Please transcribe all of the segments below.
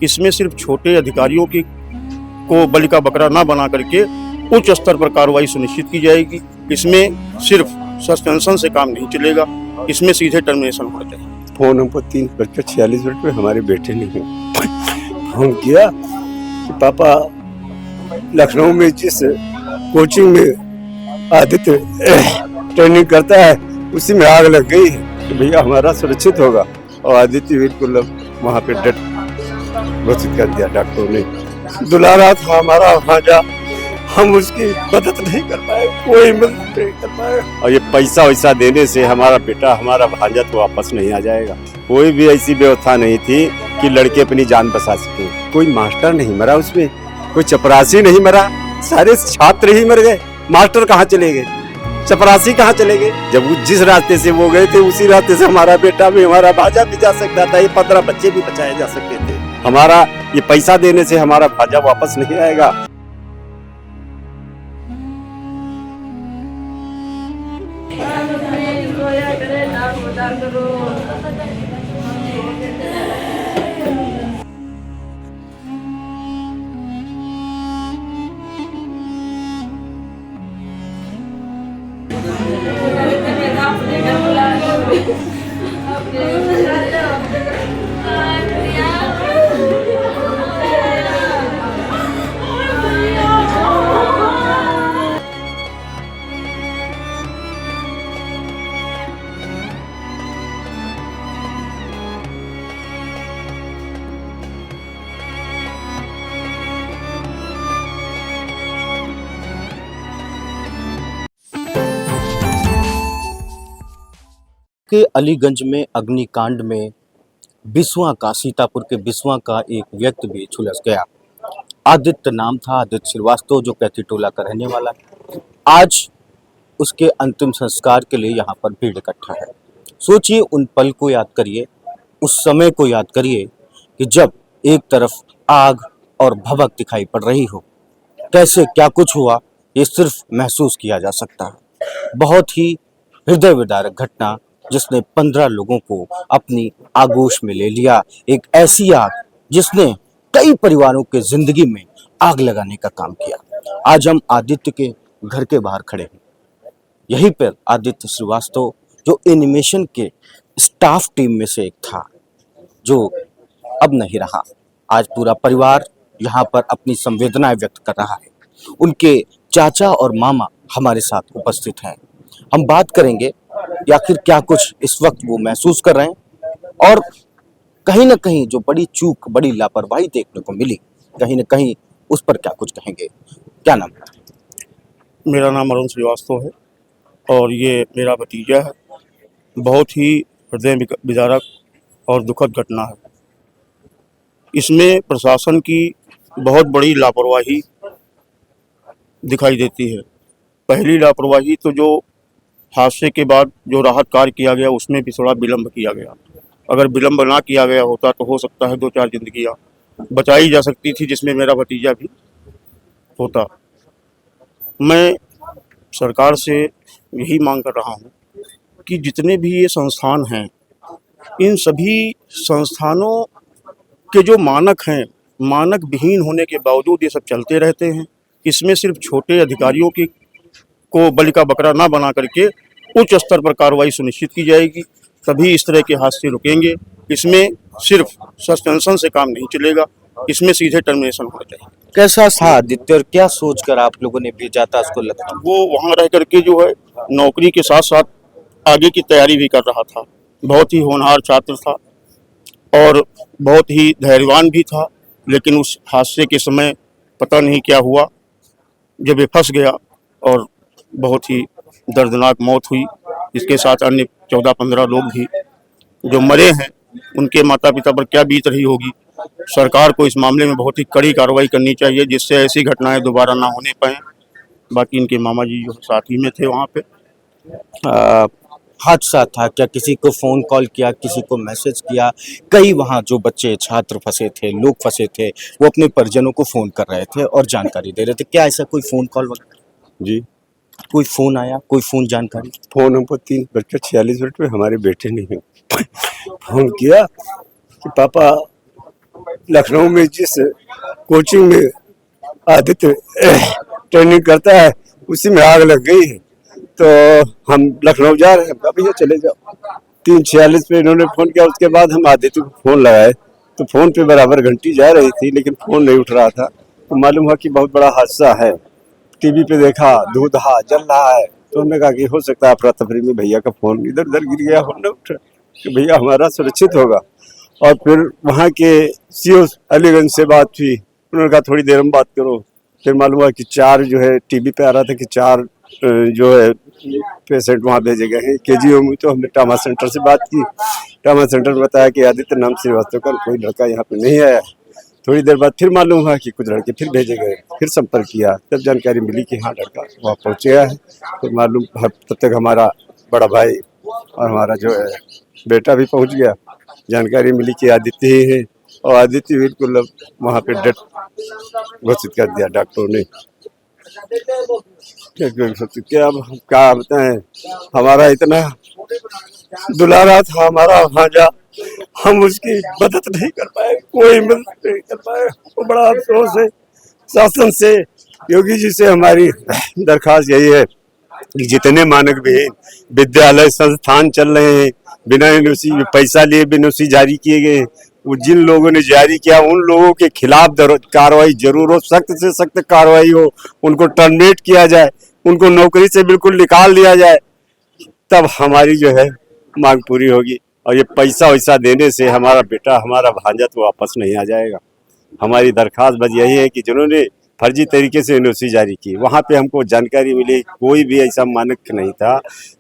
इसमें सिर्फ छोटे अधिकारियों की को बलि का बकरा ना बना करके उच्च स्तर पर कार्रवाई सुनिश्चित की जाएगी। इसमें सिर्फ सस्पेंशन से काम नहीं चलेगा, इसमें सीधे टर्मिनेशन होना चाहिए। फोन हमको 3:46 पे हमारे बेटे ने फोन किया कि पापा लखनऊ में जिस कोचिंग में आदित्य ट्रेनिंग करता है उसी में आग लग गई तो भैया हमारा सुरक्षित होगा। और आदित्य बिल्कुल वहाँ पे डट घोषित कर दिया डॉक्टरों ने। दुलारा था हमारा भांजा, हम उसकी मदद नहीं कर पाए, कोई मदद नहीं कर पाए। और ये पैसा वैसा देने से हमारा बेटा हमारा भांजा तो वापस नहीं आ जाएगा। कोई भी ऐसी व्यवस्था नहीं थी कि लड़के अपनी जान बचा सके। कोई मास्टर नहीं मरा उसमें, कोई चपरासी नहीं मरा, सारे छात्र ही मर गए। मास्टर कहाँ चले गए, चपरासी कहाँ चले गए? जब वो जिस रास्ते से वो गए थे उसी रास्ते से हमारा बेटा भी हमारा भांजा भी जा सकता था, ये 15 बच्चे भी बचाए जा सकते थे। हमारा ये पैसा देने से हमारा भांजा वापस नहीं आएगा। के अलीगंज में अग्निकांड में बिस्वा का सीतापुर के बिस्वा का एक व्यक्ति भी झुलस गया। आदित्य नाम था, आदित्य श्रीवास्तव, जो कैथी टोला का रहने वाला। आज उसके अंतिम संस्कार के लिए यहाँ पर भीड़ इकट्ठा है। सोचिए, उन पल को याद करिए, उस समय को याद करिए कि जब एक तरफ आग और भभक दिखाई पड़ रही हो। कैसे क्या कुछ हुआ ये सिर्फ महसूस किया जा सकता है। बहुत ही हृदय विदारक घटना जिसने 15 लोगों को अपनी आगोश में ले लिया। एक ऐसी आग जिसने कई परिवारों के जिंदगी में आग लगाने का काम किया। आज हम आदित्य के घर के बाहर खड़े हैं। यहीं पर आदित्य श्रीवास्तव, जो एनिमेशन के स्टाफ टीम में से एक था, जो अब नहीं रहा। आज पूरा परिवार यहाँ पर अपनी संवेदनाएं व्यक्त कर रहा है। उनके चाचा और मामा हमारे साथ उपस्थित हैं। हम बात करेंगे या फिर क्या कुछ इस वक्त वो महसूस कर रहे हैं, और कहीं ना कहीं जो बड़ी चूक, बड़ी लापरवाही देखने को मिली, कहीं ना कहीं उस पर क्या कुछ कहेंगे। क्या नाम है? मेरा नाम अरुण श्रीवास्तव है और ये मेरा भतीजा है। बहुत ही हृदय विदारक और दुखद घटना है। इसमें प्रशासन की बहुत बड़ी लापरवाही दिखाई देती है। पहली लापरवाही तो जो हादसे के बाद जो राहत कार्य किया गया उसमें भी थोड़ा विलम्ब किया गया। अगर विलम्ब ना किया गया होता तो हो सकता है 2-4 जिंदगियां बचाई जा सकती थी, जिसमें मेरा भतीजा भी होता। मैं सरकार से यही मांग कर रहा हूं कि जितने भी ये संस्थान हैं, इन सभी संस्थानों के जो मानक हैं, मानक विहीन होने के बावजूद ये सब चलते रहते हैं। इसमें सिर्फ छोटे अधिकारियों की को बलि का बकरा ना बना करके उच्च स्तर पर कार्रवाई सुनिश्चित की जाएगी, तभी इस तरह के हादसे रुकेंगे। इसमें सिर्फ सस्पेंशन से काम नहीं चलेगा, इसमें सीधे टर्मिनेशन होना चाहिए। कैसा था आदित्य और क्या सोचकर आप लोगों ने भेजा था उसको? लगता वो वहाँ रह करके जो है नौकरी के साथ साथ आगे की तैयारी भी कर रहा था। बहुत ही होनहार छात्र था और बहुत ही धैर्यवान भी था, लेकिन उस हादसे के समय पता नहीं क्या हुआ, जब ये फंस गया और बहुत ही दर्दनाक मौत हुई। इसके साथ अन्य 14-15 लोग भी जो मरे हैं, उनके माता पिता पर क्या बीत रही होगी। सरकार को इस मामले में बहुत ही कड़ी कार्रवाई करनी चाहिए, जिससे ऐसी घटनाएं दोबारा ना होने पाएं। बाकी इनके मामा जी जो साथ ही में थे वहाँ पे। हादसा था क्या? किसी को फोन कॉल किया, किसी को मैसेज किया? कई वहाँ जो बच्चे छात्र फंसे थे, लोग फंसे थे, वो अपने परिजनों को फोन कर रहे थे और जानकारी दे रहे थे। क्या ऐसा कोई फोन कॉल वगैरह? जी, कोई फोन आया, कोई फोन जानकारी? फोन हमको 3:46 पे हमारे बेटे ने फोन किया कि पापा लखनऊ में जिस कोचिंग में आदित्य ट्रेनिंग करता है उसी में आग लग गई है। तो हम लखनऊ जा रहे हैं, हम कहा भैया चले जाओ। 3:46 पे इन्होंने फोन किया। उसके बाद हम आदित्य को फोन लगाए तो फोन पे बराबर घंटी जा रही थी लेकिन फोन नहीं उठ रहा था। तो मालूम हुआ कि बहुत बड़ा हादसा है। टीवी पे देखा धूधा जल रहा है तो हमने कहा कि हो सकता है अफरा तफरी में भैया का फोन इधर उधर गिर गया हो, न उठा कि भैया हमारा सुरक्षित होगा। और फिर वहाँ के सीओ अलीगंज से बात हुई, उन्होंने कहा थोड़ी देर में बात करो। फिर मालूम हुआ कि 4 जो है टीवी पे आ रहा था कि 4 जो है पेशेंट वहाँ भेजे गए हैं केजीओ में। तो हमने ट्रामा सेंटर से बात की। ट्रामा सेंटर में बताया कि आदित्य नाम श्रीवास्तव का कोई लड़का यहाँ पे नहीं आया। थोड़ी देर बाद फिर मालूम हुआ कि कुछ लड़के फिर भेजे गए। फिर संपर्क किया, तब जानकारी मिली कि हाँ लड़का वहाँ पहुँच गया है। फिर मालूम तब तक हमारा बड़ा भाई और हमारा जो है बेटा भी पहुँच गया। जानकारी मिली कि आदित्य ही है और आदित्य बिल्कुल वहाँ पे डेथ घोषित कर दिया डॉक्टरों ने। क्या अब हम क्या बताएं, हमारा इतना दुलारा था हमारा भांजा, हम उसकी मदद नहीं कर पाए, कोई मदद नहीं कर पाए। वो बड़ा अफसोस है शासन से। योगी जी से हमारी दरखास्त यही है कि जितने मानक विहीन विद्यालय संस्थान चल रहे हैं बिना एनओसी पैसा लिए एनओसी जारी किए गए, वो जिन लोगों ने जारी किया उन लोगों के खिलाफ कार्रवाई जरूर हो, सख्त से सख्त कार्रवाई हो, उनको टर्मिनेट किया जाए, उनको नौकरी से बिल्कुल निकाल दिया जाए, तब हमारी जो है मांग पूरी होगी। और ये पैसा वैसा देने से हमारा बेटा हमारा भांजा तो वापस नहीं आ जाएगा। हमारी दरखास्त बस यही है कि जिन्होंने फर्जी तरीके से एनओसी जारी की वहाँ पे हमको जानकारी मिली कोई भी ऐसा मानक नहीं था,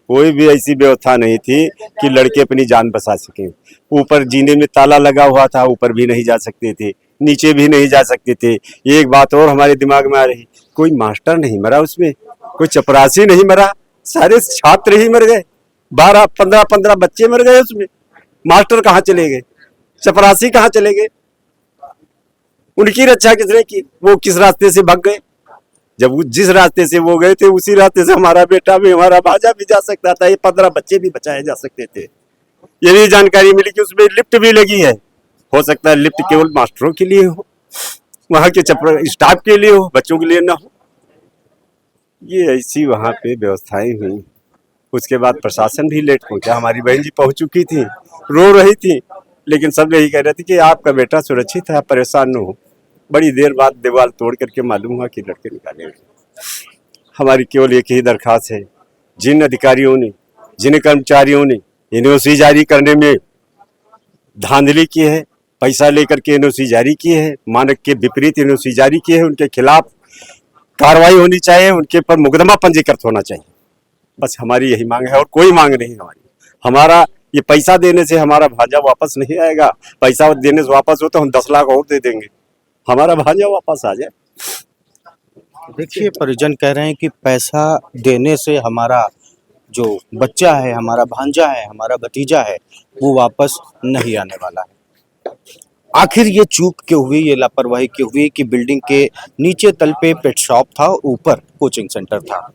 कोई भी ऐसी व्यवस्था नहीं थी कि लड़के अपनी जान बचा सकें। ऊपर जीने में ताला लगा हुआ था, ऊपर भी नहीं जा सकते थे, नीचे भी नहीं जा सकते थे। एक बात और हमारे दिमाग में आ रही, कोई मास्टर नहीं मरा उसमें, कोई चपरासी नहीं मरा, सारे छात्र ही मर गए। 12-15 बच्चे मर गए उसमें। मास्टर कहाँ चले गए, चपरासी कहाँ चले गए, उनकी रक्षा किसने की? वो किस रास्ते से भाग गए? जब जिस रास्ते से वो गए थे उसी रास्ते से हमारा बेटा भी हमारा भांजा भी जा सकता था, ये 15 बच्चे भी बचाए जा सकते थे। ये भी जानकारी मिली कि उसमें लिफ्ट भी लगी है। हो सकता है लिफ्ट केवल मास्टरों के लिए हो, वहां के स्टाफ के लिए हो, बच्चों के लिए ना हो। ये ऐसी वहां पे व्यवस्थाएं हुई। उसके बाद प्रशासन भी लेट पहुंचा। हमारी बहन जी पहुंच चुकी थी, रो रही थी, लेकिन सब यही कह रहे थे कि आपका बेटा सुरक्षित है, आप परेशान न हो। बड़ी देर बाद दीवार तोड़ करके मालूम हुआ कि लड़के निकाले गए। हमारी केवल एक ही दरखास्त है, जिन अधिकारियों ने जिन कर्मचारियों ने एनओसी जारी करने में धांधली की है, पैसा लेकर के एनओसी जारी की है, मानक के विपरीत एनओसी जारी की है, उनके खिलाफ कार्रवाई होनी चाहिए, उनके ऊपर मुकदमा पंजीकृत होना चाहिए। बस हमारी यही मांग है और कोई मांग नहीं हमारी। हमारा ये पैसा देने से हमारा भांजा वापस नहीं आएगा। पैसा देने से वापस हो तो हम 10 लाख और दे देंगे, हमारा भांजा वापस आ जाए। देखिए, परिजन कह रहे हैं कि पैसा देने से हमारा जो बच्चा है, हमारा भांजा है, हमारा भतीजा है, वो वापस नहीं आने वाला है। आखिर ये चूक क्यों हुई, ये लापरवाही क्यों हुई कि बिल्डिंग के नीचे तल पे पेट शॉप था, ऊपर कोचिंग सेंटर था।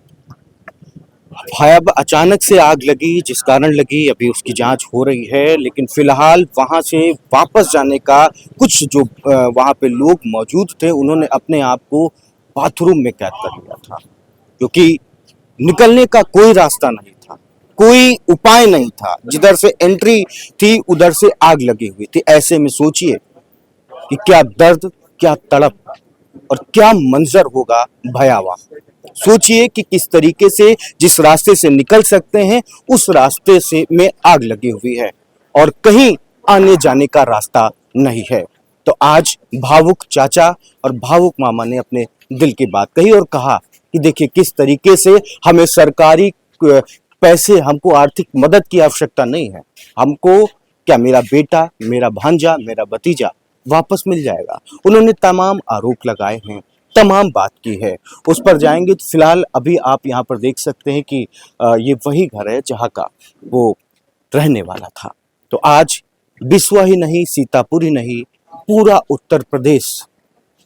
अब अचानक से आग लगी, जिस कारण लगी अभी उसकी जांच हो रही है, लेकिन फिलहाल वहां से वापस जाने का कुछ जो वहां पे लोग मौजूद थे उन्होंने अपने आप को बाथरूम में कैद कर लिया था, क्योंकि निकलने का कोई रास्ता नहीं था, कोई उपाय नहीं था। जिधर से एंट्री थी उधर से आग लगी हुई थी। ऐसे में सोचिए कि क्या दर्द, क्या तड़प और क्या मंजर होगा भयावह। सोचिए कि किस तरीके से जिस रास्ते से निकल सकते हैं उस रास्ते से में आग लगी हुई है और कहीं आने जाने का रास्ता नहीं है। तो आज भावुक चाचा और भावुक मामा ने अपने दिल की बात कही और कहा कि देखिए किस तरीके से हमें सरकारी पैसे, हमको आर्थिक मदद की आवश्यकता नहीं है, हमको क्या मेरा बेटा, मेरा भांजा, मेरा भतीजा वापस मिल जाएगा। उन्होंने तमाम आरोप लगाए हैं, तमाम बात की है, उस पर जाएंगे। फिलहाल अभी आप यहाँ पर देख सकते हैं कि ये वही घर है जहाँ का वो रहने वाला था। तो आज बिस्वा ही नहीं, सीतापुर ही नहीं, पूरा उत्तर प्रदेश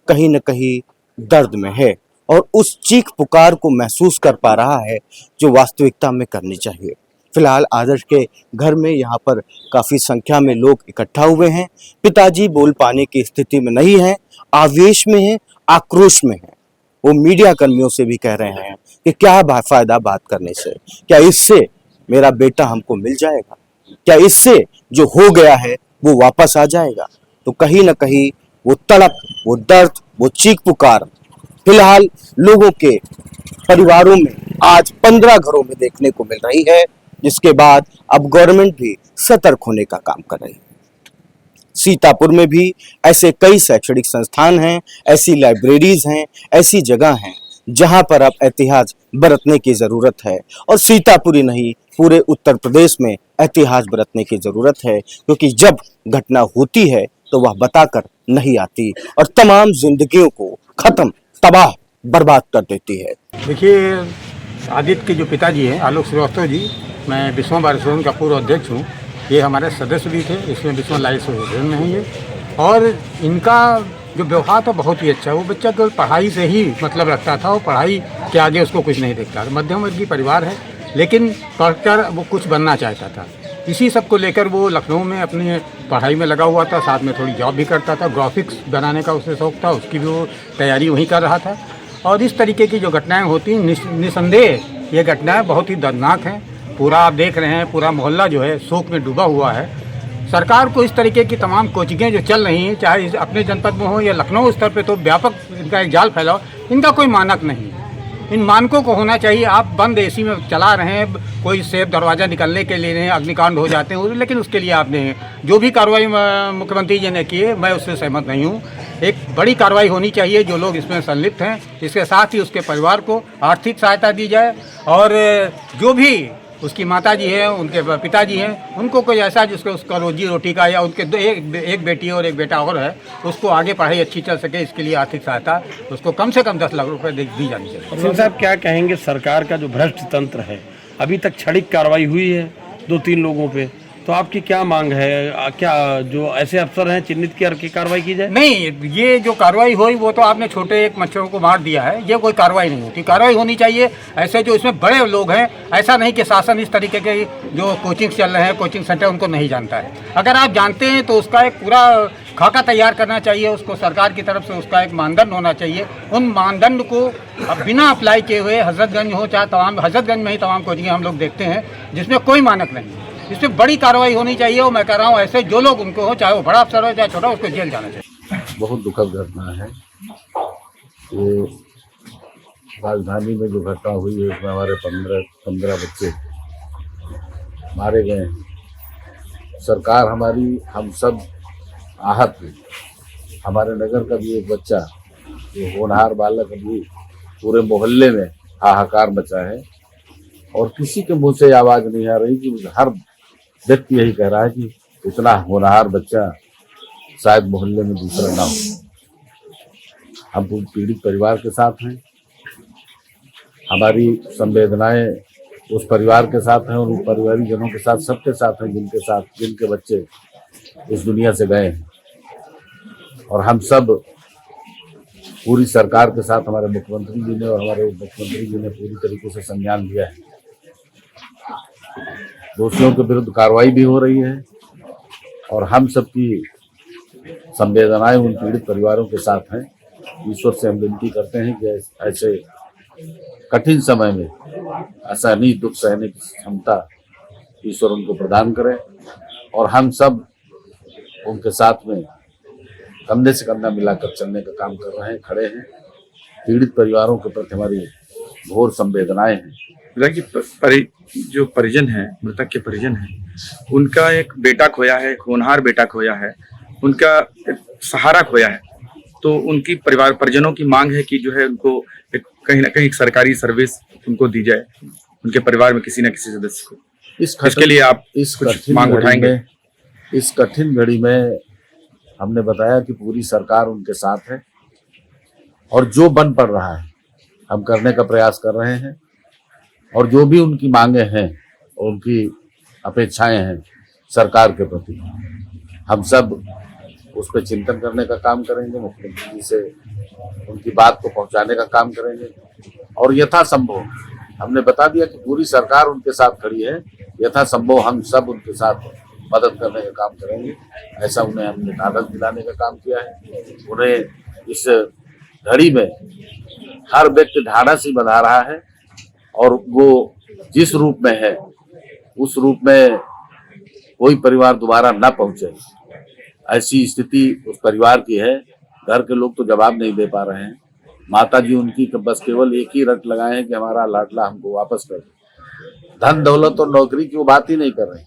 कहीं न कहीं दर्द में है और उस चीख पुकार को महसूस कर पा रहा है जो वास्तविकता में करनी चाहिए। फिलहाल आदर्श के घर में यहाँ पर काफ़ी संख्या में लोग इकट्ठा हुए हैं। पिताजी बोल पाने की स्थिति में नहीं है, आवेश में है, आक्रोश में है। वो मीडिया कर्मियों से भी कह रहे हैं कि क्या फायदा बात करने से, क्या इससे मेरा बेटा हमको मिल जाएगा, क्या इससे जो हो गया है वो वापस आ जाएगा। तो कहीं ना कहीं वो तड़प, वो दर्द, वो चीख पुकार फिलहाल लोगों के परिवारों में आज 15 घरों में देखने को मिल रही है, जिसके बाद अब गवर्नमेंट भी सतर्क होने का काम कर रही है। सीतापुर में भी ऐसे कई शैक्षणिक संस्थान हैं, ऐसी लाइब्रेरीज हैं, ऐसी जगह हैं जहां पर अब एहतियात बरतने की जरूरत है। और सीतापुर ही नहीं, पूरे उत्तर प्रदेश में एहतियात बरतने की जरूरत है, क्योंकि जब घटना होती है तो वह बताकर नहीं आती और तमाम जिंदगियों को खत्म, तबाह, बर्बाद कर देती है। देखिए, आदित्य के जो पिताजी हैं आलोक श्रीवास्तव जी, मैं विश्व बार एसोसिएशन का पूर्व अध्यक्ष हूँ। ये हमारे सदस्य भी थे, इसमें विश्व लाइफ एसोसिएशन में है ये। और इनका जो व्यवहार था बहुत ही अच्छा है। वो बच्चा केवल पढ़ाई से ही मतलब रखता था और पढ़ाई के आगे उसको कुछ नहीं देखता था। मध्यम वर्गीय परिवार है, लेकिन पढ़कर वो कुछ बनना चाहता था। इसी सब को लेकर वो लखनऊ में अपनी पढ़ाई में लगा हुआ था, साथ में थोड़ी जॉब भी करता था। ग्राफिक्स बनाने का उसे शौक़ था, उसकी भी वो तैयारी वहीं कर रहा था। और इस तरीके की जो घटनाएं होती हैं, निसंदेह ये घटनाएं बहुत ही दर्दनाक हैं। पूरा आप देख रहे हैं, पूरा मोहल्ला जो है शोक में डूबा हुआ है। सरकार को इस तरीके की तमाम कोचिंगें जो चल रही हैं, चाहे अपने जनपद में हो या लखनऊ स्तर पे, तो व्यापक इनका एक जाल फैलाओ, इनका कोई मानक नहीं है। इन मानकों को होना चाहिए। आप बंद एसी में चला रहे हैं, कोई सेफ दरवाज़ा निकलने के लिए नहीं, अग्निकांड हो जाते हैं, लेकिन उसके लिए आपने जो भी कार्रवाई मुख्यमंत्री जी ने की है, मैं उससे सहमत नहीं हूँ। एक बड़ी कार्रवाई होनी चाहिए। जो लोग इसमें संलिप्त हैं, इसके साथ ही उसके परिवार को आर्थिक सहायता दी जाए, और जो भी उसकी माताजी हैं, उनके पिताजी हैं, उनको कोई ऐसा जिसको उसका रोजी रोटी का, या उनके एक बेटी और एक बेटा और है, उसको आगे पढ़ाई अच्छी चल सके, इसके लिए आर्थिक सहायता उसको कम से कम 10 लाख रुपए दी जानी चाहिए। सिंह साहब, क्या कहेंगे सरकार का जो भ्रष्ट तंत्र है, अभी तक क्षणिक कार्रवाई हुई है 2-3 लोगों पे, तो आपकी क्या मांग है? क्या जो ऐसे अफसर हैं चिन्हित की कार्रवाई की जाए? नहीं, ये जो कार्रवाई हुई वो तो आपने छोटे एक मच्छरों को मार दिया है, ये कोई कार्रवाई नहीं होती। कार्रवाई होनी चाहिए ऐसे जो इसमें बड़े लोग हैं। ऐसा नहीं कि शासन इस तरीके के जो कोचिंग चल रहे हैं, कोचिंग सेंटर, उनको नहीं जानता है। अगर आप जानते हैं तो उसका एक पूरा खाका तैयार करना चाहिए, उसको सरकार की तरफ से उसका एक मानदंड होना चाहिए। उन मानदंड को अब बिना अप्लाई किए हुए हजरतगंज हो, चाहे तमाम हजरतगंज में ही तमाम कोचिंग हम लोग देखते हैं जिसमें कोई मानक नहीं है। इसमें बड़ी कार्रवाई होनी चाहिए। और मैं कह रहा हूँ, ऐसे जो लोग उनको हो, चाहे वो बड़ा अफसर हो चाहे छोटा, उसको जेल जाना चाहिए। बहुत दुखद घटना है ये। राजधानी में जो घटना हुई है, उसमें हमारे 15 बच्चे मारे गए हैं। सरकार हमारी, हम सब आहत हैं। हमारे नगर का भी एक बच्चा, जो होनहार बालक, अभी पूरे मोहल्ले में हाहाकार मचा है, और किसी के मुंह से आवाज़ नहीं आ रही कि हर व्यक्ति यही कह रहा है कि इतना होनहार बच्चा शायद मोहल्ले में दूसरा ना हो। हम पीड़ित परिवार के साथ हैं, हमारी संवेदनाएं उस परिवार के साथ हैं और उन परिवारजनों के साथ, सबके साथ हैं जिनके बच्चे इस दुनिया से गए हैं। और हम सब पूरी सरकार के साथ, हमारे मुख्यमंत्री जी ने और हमारे उप मुख्यमंत्री जी ने पूरी तरीके से संज्ञान लिया है। दोषियों के विरुद्ध कार्रवाई भी हो रही है, और हम सबकी संवेदनाएं उन पीड़ित परिवारों के साथ हैं। ईश्वर से हम विनती करते हैं कि ऐसे कठिन समय में असहनीय दुख सहने की क्षमता ईश्वर उनको प्रदान करे, और हम सब उनके साथ में कंधे से कंधा मिलाकर चलने का काम कर रहे हैं, खड़े हैं। पीड़ित परिवारों के प्रति हमारी घोर संवेदनाएं हैं। जो परिजन हैं, मृतक के परिजन हैं, उनका एक बेटा खोया है, एक होनहार बेटा खोया है, उनका एक सहारा खोया है। तो उनकी परिजनों की मांग है कि जो है उनको कहीं ना कहीं सरकारी सर्विस उनको दी जाए, उनके परिवार में किसी न किसी सदस्य को। इसके लिए आप कुछ मांग उठाएंगे? इस कठिन घड़ी में हमने बताया कि पूरी सरकार उनके साथ है, और जो बन पड़ रहा है हम करने का प्रयास कर रहे हैं, और जो भी उनकी मांगे हैं, उनकी अपेक्षाएं हैं सरकार के प्रति, हम सब उस पर चिंतन करने का काम करेंगे। मुख्यमंत्री जी से उनकी बात को पहुंचाने का काम करेंगे, और यथासंभव हमने बता दिया कि पूरी सरकार उनके साथ खड़ी है, यथासंभव हम सब उनके साथ मदद करने का काम करेंगे। ऐसा उन्हें हमने ढाढ़स दिलाने का काम किया है। उन्हें इस घड़ी में हर व्यक्ति ढाढ़स ही बना रहा है और वो जिस रूप में है उस रूप में कोई परिवार दोबारा न पहुंचे, ऐसी स्थिति उस परिवार की है। घर के लोग तो जवाब नहीं दे पा रहे हैं। माता जी उनकी बस केवल एक ही रट लगाए हैं कि हमारा लाडला हमको वापस कर दे। धन दौलत और नौकरी की वो बात ही नहीं कर रही,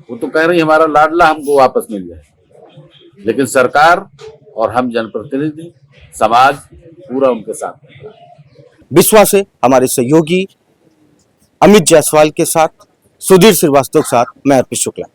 वो तो कह रही हमारा लाडला हमको वापस मिल जाए। लेकिन सरकार और हम जनप्रतिनिधि समाज पूरा उनके साथ है। बिस्वा से हमारे सहयोगी अमित जायसवाल के साथ, सुधीर श्रीवास्तव के साथ मैं अर्पित शुक्ला।